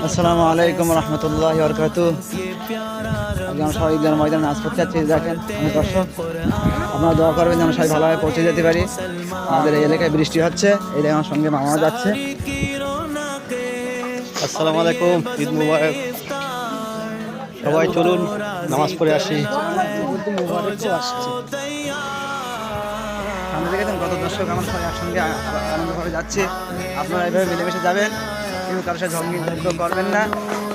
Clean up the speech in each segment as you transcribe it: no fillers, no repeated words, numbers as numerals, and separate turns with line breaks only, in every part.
আসসালামু আলাইকুম রহমতুল্লাহি ওয়া বারাকাতুহু। আমরা সবাই ঈদের ময়দানে নামাজ পড়তে যাচ্ছি। দেখেন অনেক দর্শক, আপনারা দোয়া করবেন যেন সবাই ভালোভাবে পৌঁছে যেতে পারি। আমাদের এই এলাকায় বৃষ্টি হচ্ছে, এই দেখেন আমার সঙ্গে মামা যাচ্ছে।
আসসালামু আলাইকুম, ঈদ মুবারক। সবাই চলুন নামাজ পড়ে আসি।
সামনে দেখেছেন কত দর্শক, আমার সবাই একসঙ্গে আনন্দভাবে যাচ্ছে। আপনারা এইভাবে মিলেমিশে যাবেন, কিন্তু কারোর সাথে ঝগড়া করবেন না।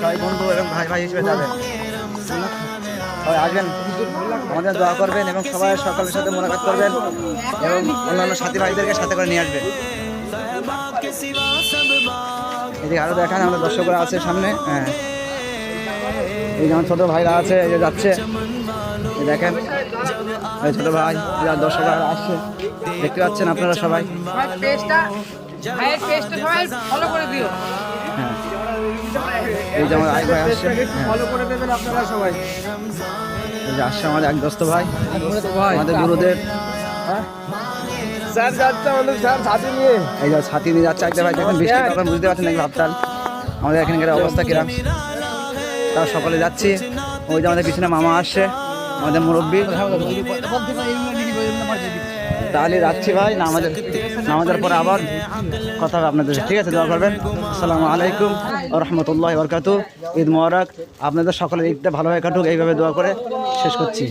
সবাই বন্ধু এবং ভাই ভাই হিসেবে যাবেন। সবাই আসবেন, আমাদের দোয়া করবেন এবং সবাই সকালের সাথে মোলাকাত করবেন এবং অন্যান্য সাথী ভাইদেরকে সাথে করে নিয়ে আসবেন। এদিকে আরও দেখেন আমাদের দর্শকরা আছে সামনে। হ্যাঁ, এই যেমন ছোটো ভাইরা আছে, এই যে যাচ্ছে, এই দেখেন এই ছোটো ভাই দর্শকরা আসছে, দেখতে পাচ্ছেন আপনারা সবাই। হ্যাঁ, এই যে আমার আই ভাই আসছে, সবাই এই যে আসছে আমাদের এক দোস্ত ভাই, আমাদের গুরুদেব। এই যে ছাতি নিয়ে যাচ্ছে একটা ভাই, দেখেন বৃষ্টি তখন বুঝতে পারছেন নাকি ভাবতাল আমাদের এখানকার অবস্থা কিরাম। তারা সকলে যাচ্ছি। ওই যে আমাদের পিছনে মামা আসছে, আমাদের মুরব্বী। তাহলে যাচ্ছি ভাই, নামাজের পরে আবার কথা হবে আপনাদের, ঠিক আছে? দোয়া করবেন। আসসালামু আলাইকুম ওয়া রাহমাতুল্লাহি ওয়া বারাকাতুহু। ঈদ মোবারক। আপনাদের সকলের ঈদটা ভালোভাবে কাটুক, এইভাবে দোয়া করে শেষ করছি।